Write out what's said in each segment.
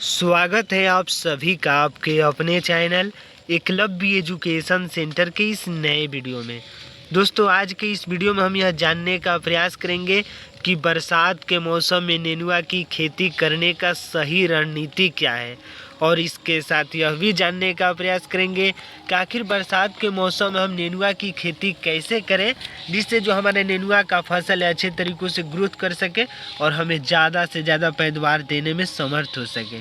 स्वागत है आप सभी का आपके अपने चैनल एकलव्य एजुकेशन सेंटर के इस नए वीडियो में। दोस्तों, आज के इस वीडियो में हम यह जानने का प्रयास करेंगे कि बरसात के मौसम में नेनुआ की खेती करने का सही रणनीति क्या है, और इसके साथ यह भी जानने का प्रयास करेंगे कि आखिर बरसात के मौसम में हम नेनुआ की खेती कैसे करें जिससे जो हमारे नेनुआ का फसल है अच्छे तरीक़ों से ग्रोथ कर सके और हमें ज़्यादा से ज़्यादा पैदावार देने में समर्थ हो सके।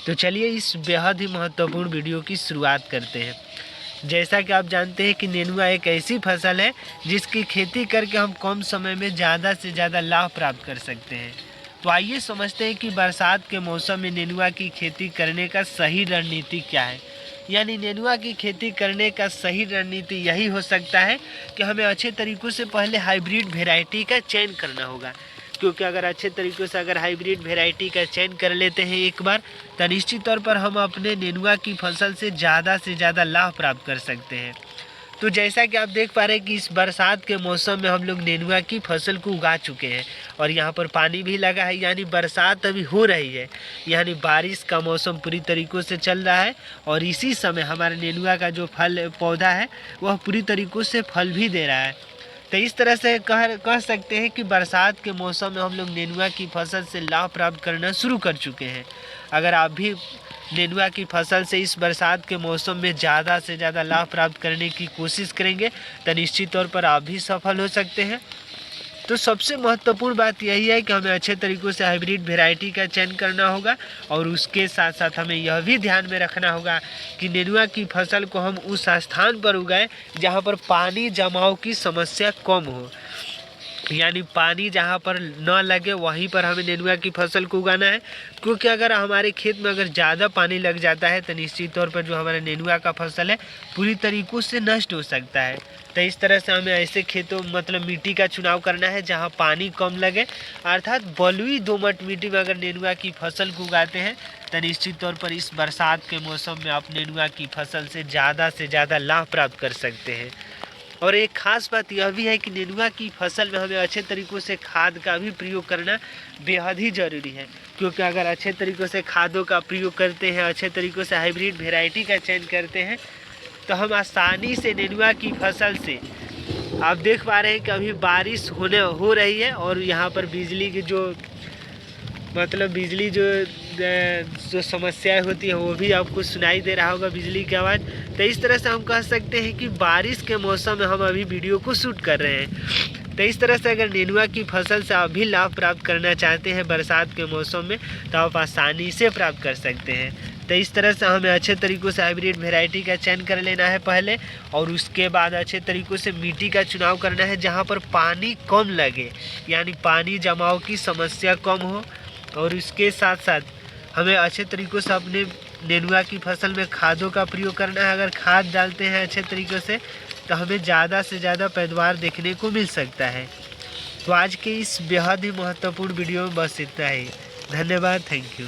तो चलिए इस बेहद ही महत्वपूर्ण वीडियो की शुरुआत करते हैं। जैसा कि आप जानते हैं कि नेनुआ एक ऐसी फसल है जिसकी खेती करके हम कम समय में ज़्यादा से ज़्यादा लाभ प्राप्त कर सकते हैं। तो आइए समझते हैं कि बरसात के मौसम में नेनुआ की खेती करने का सही रणनीति क्या है। यानी नेनुआ की खेती करने का सही रणनीति यही हो सकता है कि हमें अच्छे तरीक़ों से पहले हाइब्रिड वेराइटी का चयन करना होगा, क्योंकि अगर अच्छे तरीक़ों से अगर हाइब्रिड वेराइटी का चयन कर लेते हैं एक बार, तो निश्चित तौर पर हम अपने नेनुआ की फसल से ज़्यादा लाभ प्राप्त कर सकते हैं। तो जैसा कि आप देख पा रहे हैं कि इस बरसात के मौसम में हम लोग नेनुआ की फसल को उगा चुके हैं और यहाँ पर पानी भी लगा है, यानी बरसात अभी हो रही है, यानी बारिश का मौसम पूरी तरीक़ों से चल रहा है और इसी समय हमारे नेनुआ का जो फल पौधा है वह पूरी तरीक़ों से फल भी दे रहा है। तो इस तरह से कह सकते हैं कि बरसात के मौसम में हम लोग नेनुआ की फसल से लाभ प्राप्त करना शुरू कर चुके हैं। अगर आप भी नेनुआ की फसल से इस बरसात के मौसम में ज़्यादा से ज़्यादा लाभ प्राप्त करने की कोशिश करेंगे तो निश्चित तौर पर आप भी सफल हो सकते हैं। तो सबसे महत्वपूर्ण बात यही है कि हमें अच्छे तरीक़ों से हाइब्रिड वेराइटी का चयन करना होगा और उसके साथ साथ हमें यह भी ध्यान में रखना होगा कि नेनुआ की फसल को हम उस स्थान पर उगाएं जहां पर पानी जमाव की समस्या कम हो, यानी पानी जहाँ पर न लगे वहीं पर हमें नेनुआ की फसल को उगाना है। क्योंकि अगर हमारे खेत में अगर ज़्यादा पानी लग जाता है तो निश्चित तौर पर जो हमारा नेनुआ का फसल है पूरी तरीक़ों से नष्ट हो सकता है। तो इस तरह से हमें ऐसे खेतों मिट्टी का चुनाव करना है जहाँ पानी कम लगे, अर्थात बलुई दोमट मिट्टी में अगर नेनुआ की फसल को उगाते हैं तो निश्चित तौर पर इस बरसात के मौसम में आप नेनुआ की फसल से ज़्यादा लाभ प्राप्त कर सकते हैं। और एक ख़ास बात यह भी है कि नेनुआ की फसल में हमें अच्छे तरीक़ों से खाद का भी प्रयोग करना बेहद ही ज़रूरी है, क्योंकि अगर अच्छे तरीक़ों से खादों का प्रयोग करते हैं, अच्छे तरीक़ों से हाइब्रिड वेराइटी का चयन करते हैं, तो हम आसानी से नेनुआ की फसल से, आप देख पा रहे हैं कि अभी बारिश हो रही है और यहाँ पर बिजली की जो बिजली जो समस्याएं होती है वो भी आपको सुनाई दे रहा होगा, बिजली की आवाज़। तो इस तरह से हम कह सकते हैं कि बारिश के मौसम में हम अभी वीडियो को शूट कर रहे हैं। तो इस तरह से अगर नेनुआ की फसल से आप भी लाभ प्राप्त करना चाहते हैं बरसात के मौसम में तो आप आसानी से प्राप्त कर सकते हैं। तो इस तरह से हमें अच्छे तरीक़ों से हाइब्रिड वेराइटी का चयन कर लेना है पहले, और उसके बाद अच्छे तरीक़ों से मिट्टी का चुनाव करना है जहाँ पर पानी कम लगे, यानी पानी जमाव की समस्या कम हो। और इसके साथ साथ हमें अच्छे तरीक़ों से अपने नेनुआ की फसल में खादों का प्रयोग करना है। अगर खाद डालते हैं अच्छे तरीक़े से तो हमें ज़्यादा से ज़्यादा पैदावार देखने को मिल सकता है। तो आज के इस बेहद ही महत्वपूर्ण वीडियो में बस इतना ही। धन्यवाद, थैंक यू।